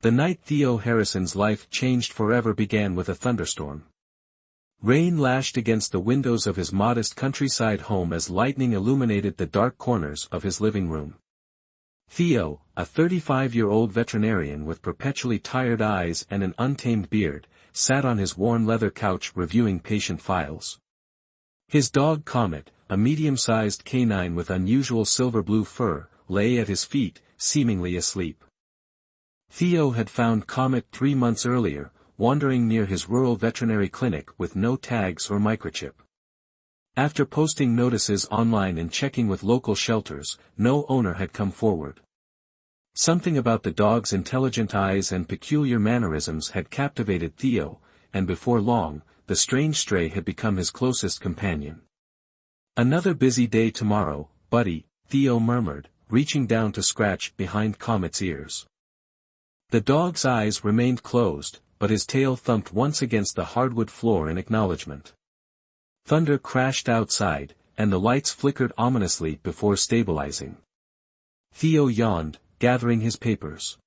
The night Theo Harrison's life changed forever began with a thunderstorm. Rain lashed against the windows of his modest countryside home as lightning illuminated the dark corners of his living room. Theo, a 35-year-old veterinarian with perpetually tired eyes and an untamed beard, sat on his worn leather couch reviewing patient files. His dog Comet, a medium-sized canine with unusual silver-blue fur, lay at his feet, seemingly asleep. Theo had found Comet 3 months earlier, wandering near his rural veterinary clinic with no tags or microchip. After posting notices online and checking with local shelters, no owner had come forward. Something about the dog's intelligent eyes and peculiar mannerisms had captivated Theo, and before long, the strange stray had become his closest companion. "Another busy day tomorrow, buddy," Theo murmured, reaching down to scratch behind Comet's ears. The dog's eyes remained closed, but his tail thumped once against the hardwood floor in acknowledgement. Thunder crashed outside, and the lights flickered ominously before stabilizing. Theo yawned, gathering his papers.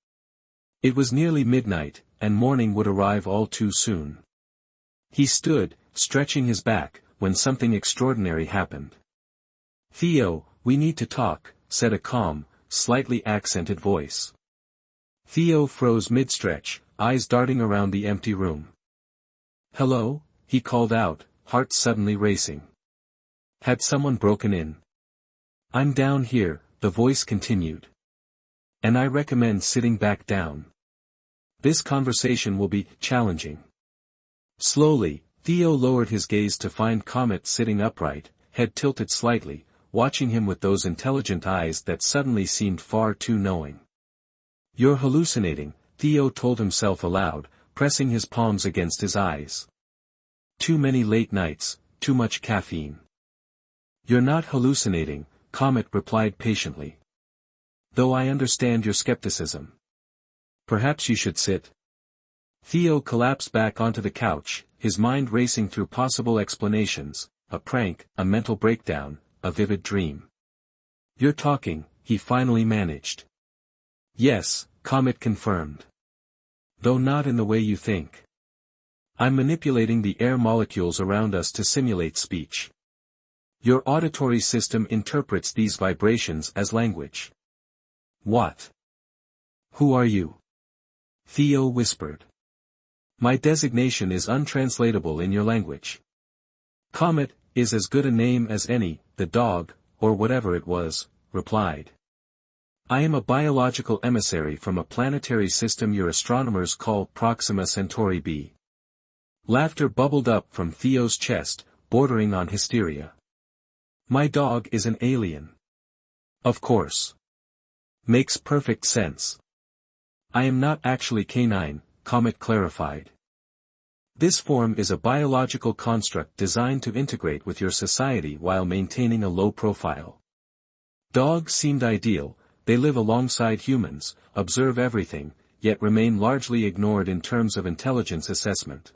It was nearly midnight, and morning would arrive all too soon. He stood, stretching his back, when something extraordinary happened. "Theo, we need to talk," said a calm, slightly accented voice. Theo froze mid-stretch, eyes darting around the empty room. "Hello?" he called out, heart suddenly racing. Had someone broken in? "I'm down here," the voice continued. "And I recommend sitting back down. This conversation will be challenging." Slowly, Theo lowered his gaze to find Comet sitting upright, head tilted slightly, watching him with those intelligent eyes that suddenly seemed far too knowing. "You're hallucinating," Theo told himself aloud, pressing his palms against his eyes. "Too many late nights, too much caffeine." "You're not hallucinating," Comet replied patiently. "Though I understand your skepticism. Perhaps you should sit." Theo collapsed back onto the couch, his mind racing through possible explanations, a prank, a mental breakdown, a vivid dream. "You're talking," he finally managed. "Yes," Comet confirmed. "Though not in the way you think. I'm manipulating the air molecules around us to simulate speech. Your auditory system interprets these vibrations as language." "What? Who are you?" Theo whispered. "My designation is untranslatable in your language." "Comet is as good a name as any," the dog, or whatever it was, replied. "I am a biological emissary from a planetary system your astronomers call Proxima Centauri b." Laughter bubbled up from Theo's chest, bordering on hysteria. "My dog is an alien." "Of course. Makes perfect sense." "I am not actually canine," Comet clarified. "This form is a biological construct designed to integrate with your society while maintaining a low profile. Dogs seemed ideal. They live alongside humans, observe everything, yet remain largely ignored in terms of intelligence assessment."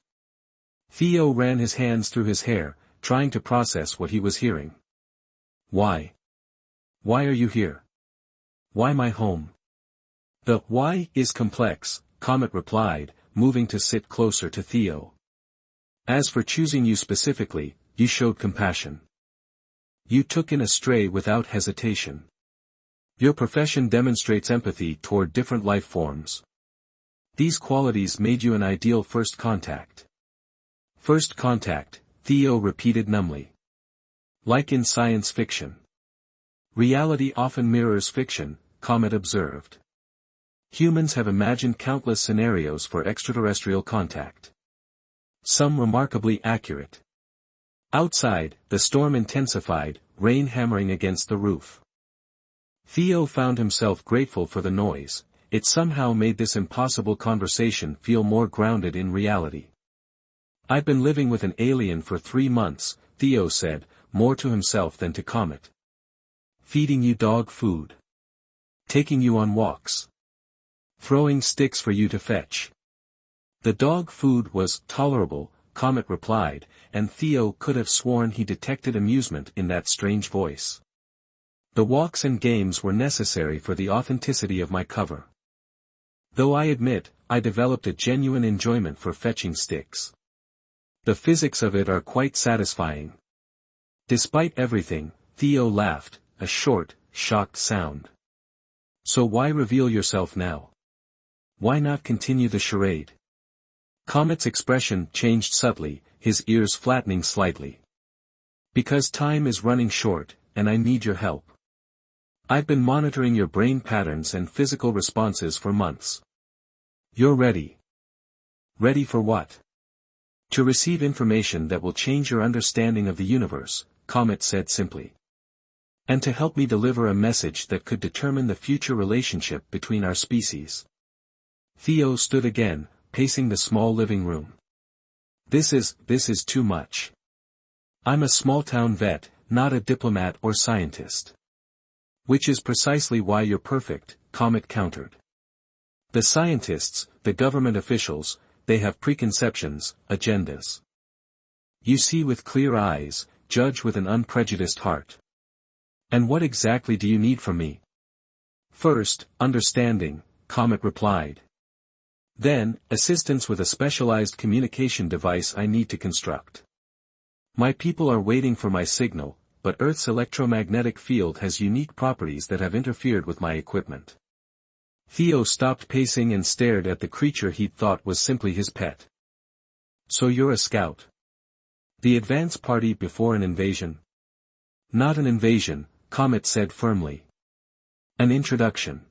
Theo ran his hands through his hair, trying to process what he was hearing. "Why? Why are you here? Why my home?" "The why is complex," Comet replied, moving to sit closer to Theo. "As for choosing you specifically, you showed compassion. You took in a stray without hesitation. Your profession demonstrates empathy toward different life forms. These qualities made you an ideal first contact." "First contact," Theo repeated numbly. "Like in science fiction." "Reality often mirrors fiction," Comet observed. "Humans have imagined countless scenarios for extraterrestrial contact. Some remarkably accurate." Outside, the storm intensified, rain hammering against the roof. Theo found himself grateful for the noise. It somehow made this impossible conversation feel more grounded in reality. "I've been living with an alien for 3 months, Theo said, more to himself than to Comet. "Feeding you dog food. Taking you on walks. Throwing sticks for you to fetch." The dog food was tolerable, Comet replied, and Theo could have sworn he detected amusement in that strange voice. "The walks and games were necessary for the authenticity of my cover." Though I admit, I developed a genuine enjoyment for fetching sticks. The physics of it are quite satisfying. Despite everything, Theo laughed, a short, shocked sound. So why reveal yourself now? Why not continue the charade? Comet's expression changed subtly, his ears flattening slightly. Because time is running short, and I need your help. I've been monitoring your brain patterns and physical responses for months. You're ready. Ready for what? To receive information that will change your understanding of the universe, Comet said simply. And to help me deliver a message that could determine the future relationship between our species. Theo stood again, pacing the small living room. This is too much. I'm a small-town vet, not a diplomat or scientist. Which is precisely why you're perfect, Comet countered. The scientists, the government officials, they have preconceptions, agendas. You see with clear eyes, judge with an unprejudiced heart. And what exactly do you need from me? First, understanding, Comet replied. Then, assistance with a specialized communication device I need to construct. My people are waiting for my signal, but Earth's electromagnetic field has unique properties that have interfered with my equipment. Theo stopped pacing and stared at the creature he'd thought was simply his pet. So you're a scout? The advance party before an invasion? Not an invasion, Comet said firmly. An introduction.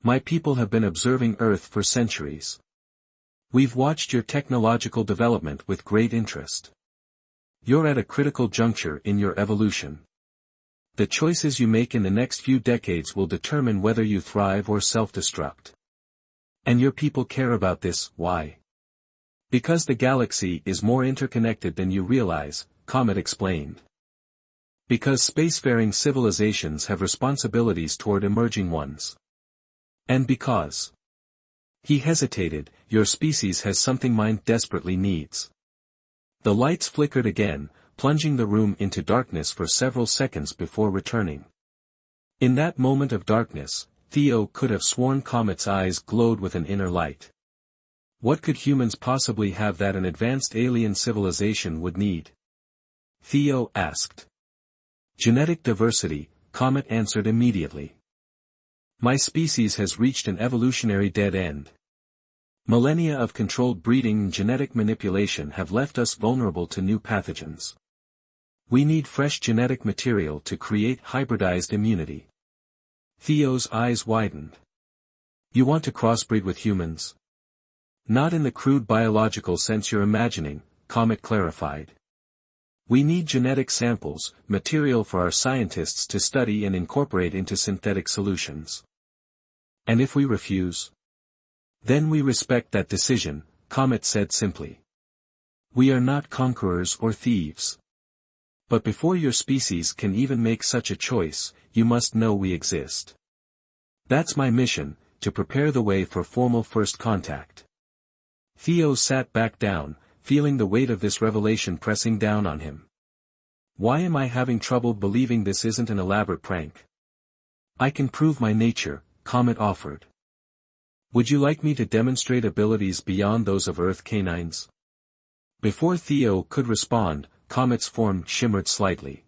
My people have been observing Earth for centuries. We've watched your technological development with great interest. You're at a critical juncture in your evolution. The choices you make in the next few decades will determine whether you thrive or self-destruct. And your people care about this, why? Because the galaxy is more interconnected than you realize, Comet explained. Because spacefaring civilizations have responsibilities toward emerging ones. And because. He hesitated, your species has something mine desperately needs. The lights flickered again, plunging the room into darkness for several seconds before returning. In that moment of darkness, Theo could have sworn Comet's eyes glowed with an inner light. What could humans possibly have that an advanced alien civilization would need? Theo asked. Genetic diversity, Comet answered immediately. My species has reached an evolutionary dead end. Millennia of controlled breeding and genetic manipulation have left us vulnerable to new pathogens. We need fresh genetic material to create hybridized immunity. Theo's eyes widened. You want to crossbreed with humans? Not in the crude biological sense you're imagining, Comet clarified. We need genetic samples, material for our scientists to study and incorporate into synthetic solutions. And if we refuse? Then we respect that decision, Comet said simply. We are not conquerors or thieves. But before your species can even make such a choice, you must know we exist. That's my mission, to prepare the way for formal first contact. Theo sat back down, feeling the weight of this revelation pressing down on him. Why am I having trouble believing this isn't an elaborate prank? I can prove my nature, Comet offered. Would you like me to demonstrate abilities beyond those of Earth canines? Before Theo could respond, Comet's form shimmered slightly.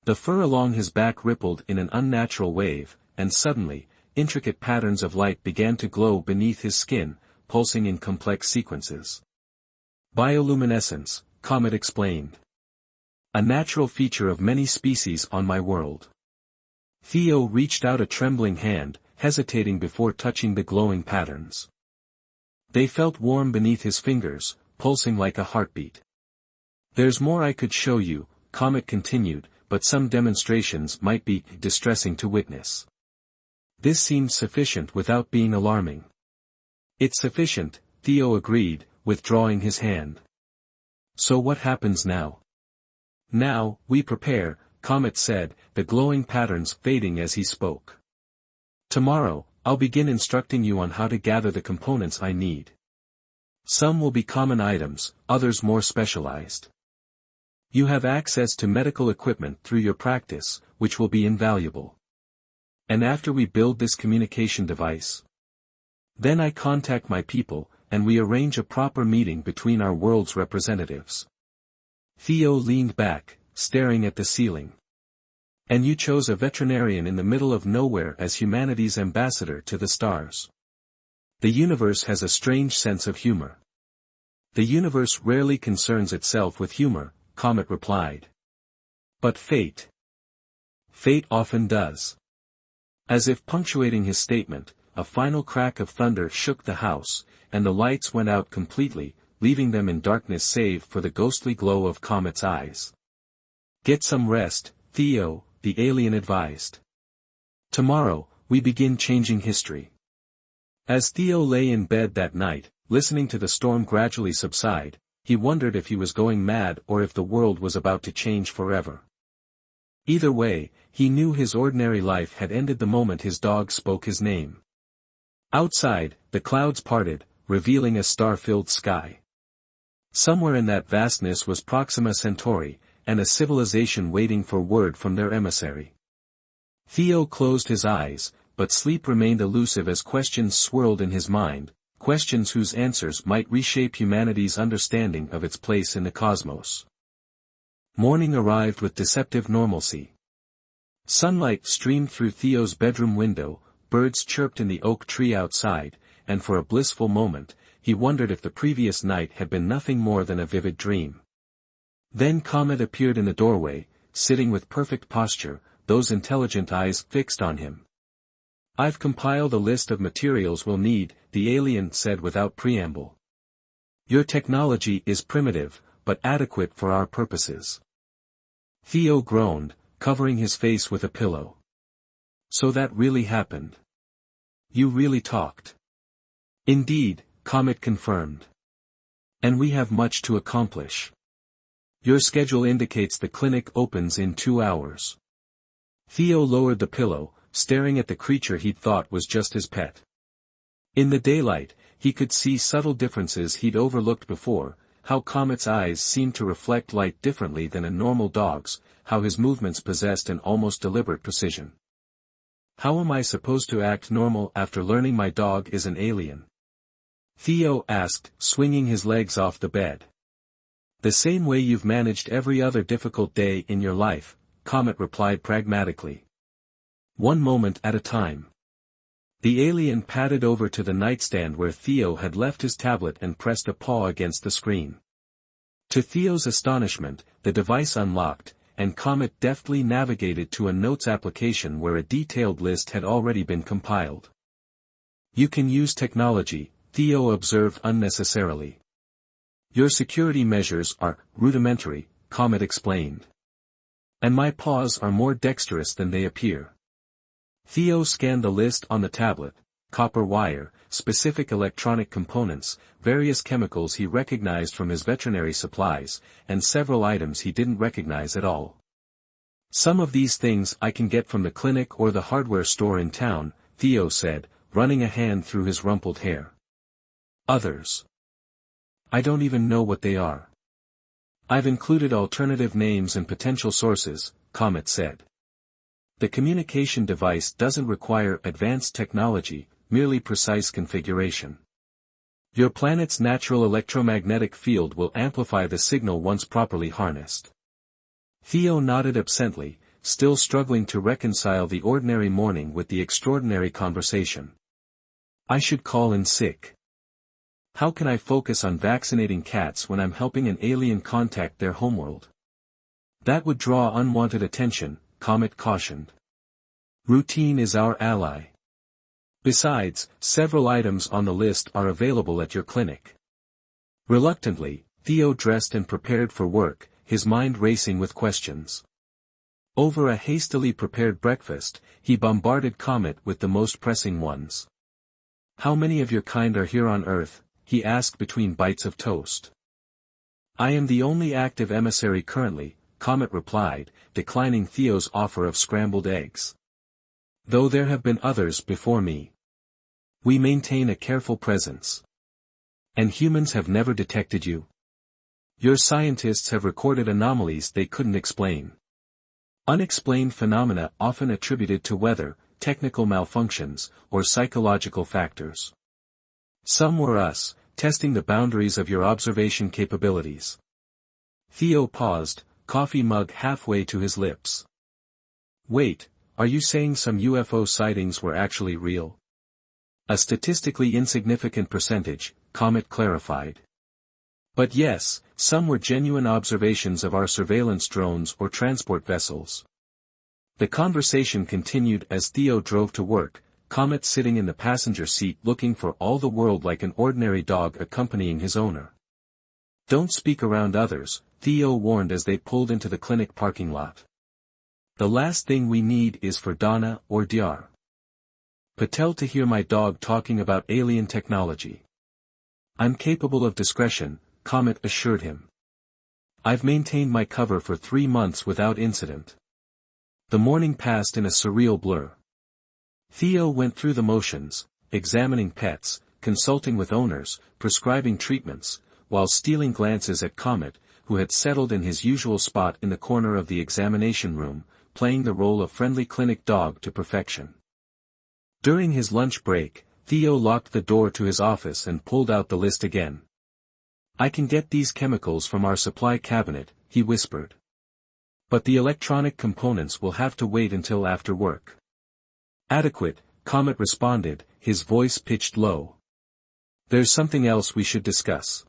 The fur along his back rippled in an unnatural wave, and suddenly, intricate patterns of light began to glow beneath his skin, pulsing in complex sequences. Bioluminescence, Comet explained. A natural feature of many species on my world. Theo reached out a trembling hand, hesitating before touching the glowing patterns. They felt warm beneath his fingers, pulsing like a heartbeat. There's more I could show you, Comet continued, but some demonstrations might be distressing to witness. This seemed sufficient without being alarming. It's sufficient, Theo agreed, withdrawing his hand. So what happens now? Now, we prepare, Comet said, the glowing patterns fading as he spoke. Tomorrow, I'll begin instructing you on how to gather the components I need. Some will be common items, others more specialized. You have access to medical equipment through your practice, which will be invaluable. And after we build this communication device? Then I contact my people, and we arrange a proper meeting between our world's representatives. Theo leaned back, staring at the ceiling. And you chose a veterinarian in the middle of nowhere as humanity's ambassador to the stars. The universe has a strange sense of humor. The universe rarely concerns itself with humor, Comet replied. But fate. Fate often does. As if punctuating his statement, a final crack of thunder shook the house, and the lights went out completely, leaving them in darkness save for the ghostly glow of Comet's eyes. Get some rest, Theo, the alien advised. Tomorrow, we begin changing history. As Theo lay in bed that night, listening to the storm gradually subside, he wondered if he was going mad or if the world was about to change forever. Either way, he knew his ordinary life had ended the moment his dog spoke his name. Outside, the clouds parted, revealing a star-filled sky. Somewhere in that vastness was Proxima Centauri, and a civilization waiting for word from their emissary. Theo closed his eyes, but sleep remained elusive as questions swirled in his mind, questions whose answers might reshape humanity's understanding of its place in the cosmos. Morning arrived with deceptive normalcy. Sunlight streamed through Theo's bedroom window, birds chirped in the oak tree outside, and for a blissful moment, he wondered if the previous night had been nothing more than a vivid dream. Then Comet appeared in the doorway, sitting with perfect posture, those intelligent eyes fixed on him. I've compiled a list of materials we'll need, the alien said without preamble. Your technology is primitive, but adequate for our purposes. Theo groaned, covering his face with a pillow. So that really happened. You really talked. Indeed, Comet confirmed. And we have much to accomplish. Your schedule indicates the clinic opens in 2 hours. Theo lowered the pillow, staring at the creature he'd thought was just his pet. In the daylight, he could see subtle differences he'd overlooked before, how Comet's eyes seemed to reflect light differently than a normal dog's, how his movements possessed an almost deliberate precision. How am I supposed to act normal after learning my dog is an alien? Theo asked, swinging his legs off the bed. The same way you've managed every other difficult day in your life, Comet replied pragmatically. One moment at a time. The alien padded over to the nightstand where Theo had left his tablet and pressed a paw against the screen. To Theo's astonishment, the device unlocked, and Comet deftly navigated to a notes application where a detailed list had already been compiled. You can use technology, Theo observed unnecessarily. Your security measures are rudimentary, Comet explained. And my paws are more dexterous than they appear. Theo scanned the list on the tablet: copper wire, specific electronic components, various chemicals he recognized from his veterinary supplies, and several items he didn't recognize at all. Some of these things I can get from the clinic or the hardware store in town, Theo said, running a hand through his rumpled hair. Others. I don't even know what they are. I've included alternative names and potential sources, Comet said. The communication device doesn't require advanced technology, merely precise configuration. Your planet's natural electromagnetic field will amplify the signal once properly harnessed. Theo nodded absently, still struggling to reconcile the ordinary morning with the extraordinary conversation. I should call in sick. How can I focus on vaccinating cats when I'm helping an alien contact their homeworld? That would draw unwanted attention, Comet cautioned. Routine is our ally. Besides, several items on the list are available at your clinic. Reluctantly, Theo dressed and prepared for work, his mind racing with questions. Over a hastily prepared breakfast, he bombarded Comet with the most pressing ones. How many of your kind are here on Earth? He asked between bites of toast. I am the only active emissary currently, Comet replied, declining Theo's offer of scrambled eggs. Though there have been others before me. We maintain a careful presence. And humans have never detected you. Your scientists have recorded anomalies they couldn't explain. Unexplained phenomena often attributed to weather, technical malfunctions, or psychological factors. Some were us, testing the boundaries of your observation capabilities. Theo paused, coffee mug halfway to his lips. Wait, are you saying some UFO sightings were actually real? A statistically insignificant percentage, Comet clarified. But yes, some were genuine observations of our surveillance drones or transport vessels. The conversation continued as Theo drove to work, Comet sitting in the passenger seat looking for all the world like an ordinary dog accompanying his owner. Don't speak around others, Theo warned as they pulled into the clinic parking lot. The last thing we need is for Donna or Dr. Patel to hear my dog talking about alien technology. I'm capable of discretion, Comet assured him. I've maintained my cover for 3 months without incident. The morning passed in a surreal blur. Theo went through the motions, examining pets, consulting with owners, prescribing treatments, while stealing glances at Comet, who had settled in his usual spot in the corner of the examination room, playing the role of friendly clinic dog to perfection. During his lunch break, Theo locked the door to his office and pulled out the list again. I can get these chemicals from our supply cabinet, he whispered. But the electronic components will have to wait until after work. Adequate, Comet responded, his voice pitched low. There's something else we should discuss.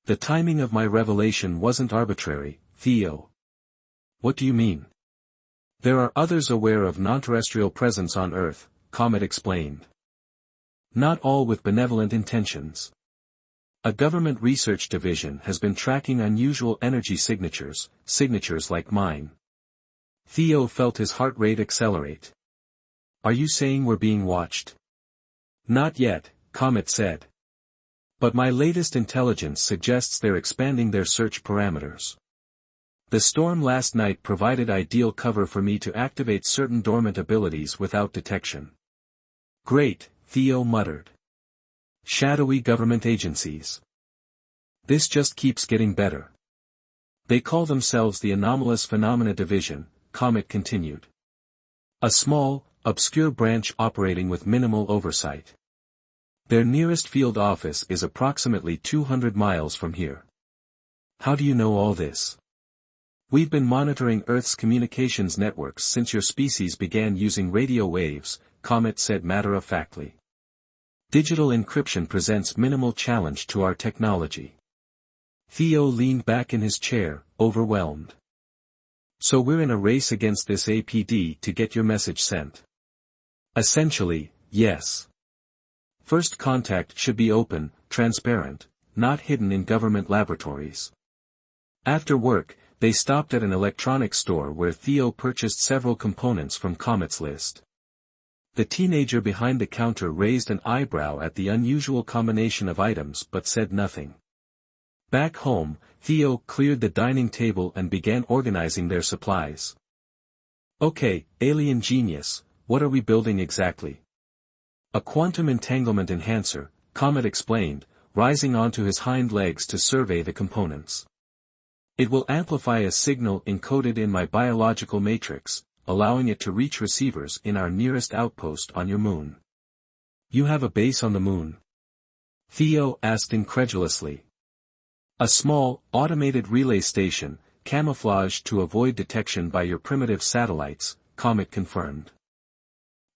The timing of my revelation wasn't arbitrary, Theo. What do you mean? There are others aware of non-terrestrial presence on Earth, Comet explained. Not all with benevolent intentions. A government research division has been tracking unusual energy signatures like mine. Theo felt his heart rate accelerate. Are you saying we're being watched? Not yet, Comet said. But my latest intelligence suggests they're expanding their search parameters. The storm last night provided ideal cover for me to activate certain dormant abilities without detection. Great, Theo muttered. Shadowy government agencies. This just keeps getting better. They call themselves the Anomalous Phenomena Division, Comet continued. A small, obscure branch operating with minimal oversight. Their nearest field office is approximately 200 miles from here. How do you know all this? We've been monitoring Earth's communications networks since your species began using radio waves, Comet said matter-of-factly. Digital encryption presents minimal challenge to our technology. Theo leaned back in his chair, overwhelmed. So we're in a race against this APD to get your message sent. Essentially, yes. First contact should be open, transparent, not hidden in government laboratories. After work, they stopped at an electronics store where Theo purchased several components from Comet's list. The teenager behind the counter raised an eyebrow at the unusual combination of items but said nothing. Back home, Theo cleared the dining table and began organizing their supplies. Okay, alien genius, what are we building exactly? A quantum entanglement enhancer, Comet explained, rising onto his hind legs to survey the components. It will amplify a signal encoded in my biological matrix, allowing it to reach receivers in our nearest outpost on your moon. You have a base on the moon? Theo asked incredulously. A small, automated relay station, camouflaged to avoid detection by your primitive satellites, Comet confirmed.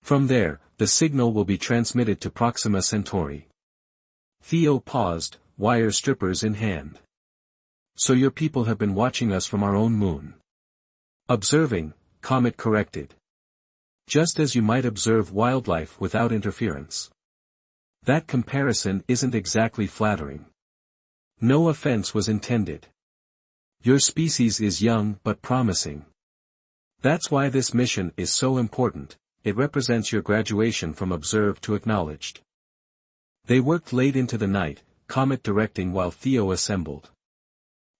From there, the signal will be transmitted to Proxima Centauri. Theo paused, wire strippers in hand. So your people have been watching us from our own moon. Observing, Comet corrected. Just as you might observe wildlife without interference. That comparison isn't exactly flattering. No offense was intended. Your species is young but promising. That's why this mission is so important, it represents your graduation from observed to acknowledged. They worked late into the night, Comet directing while Theo assembled.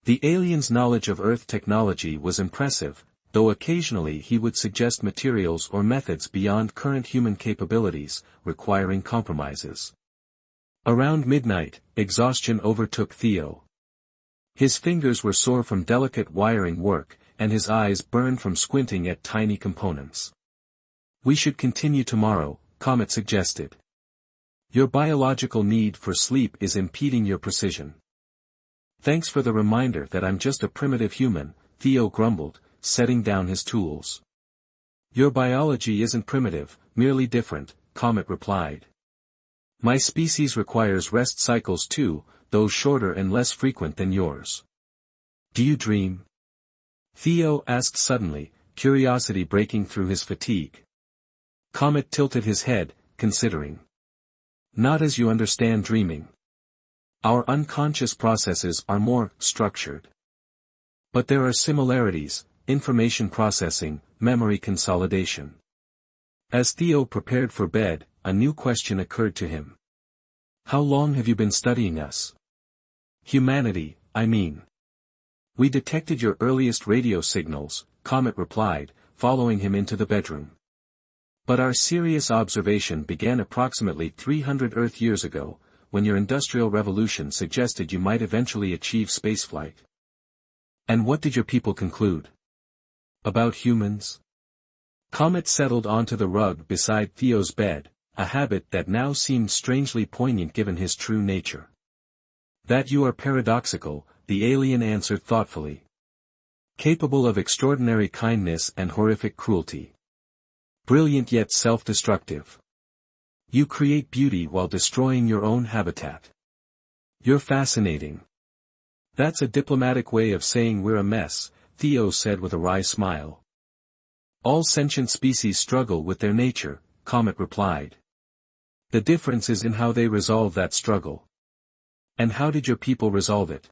The alien's knowledge of Earth technology was impressive, though occasionally he would suggest materials or methods beyond current human capabilities, requiring compromises. Around midnight, exhaustion overtook Theo. His fingers were sore from delicate wiring work, and his eyes burned from squinting at tiny components. We should continue tomorrow, Comet suggested. Your biological need for sleep is impeding your precision. Thanks for the reminder that I'm just a primitive human, Theo grumbled, setting down his tools. Your biology isn't primitive, merely different, Comet replied. My species requires rest cycles too, though shorter and less frequent than yours. Do you dream? Theo asked suddenly, curiosity breaking through his fatigue. Comet tilted his head, considering. Not as you understand dreaming. Our unconscious processes are more structured. But there are similarities: information processing, memory consolidation. As Theo prepared for bed, a new question occurred to him. How long have you been studying us? Humanity, I mean. We detected your earliest radio signals, Comet replied, following him into the bedroom. But our serious observation began approximately 300 Earth years ago, when your industrial revolution suggested you might eventually achieve spaceflight. And what did your people conclude? About humans? Comet settled onto the rug beside Theo's bed, a habit that now seemed strangely poignant given his true nature. That you are paradoxical, the alien answered thoughtfully. Capable of extraordinary kindness and horrific cruelty. Brilliant yet self-destructive. You create beauty while destroying your own habitat. You're fascinating. That's a diplomatic way of saying we're a mess, Theo said with a wry smile. All sentient species struggle with their nature, Comet replied. The difference is in how they resolve that struggle. And how did your people resolve it?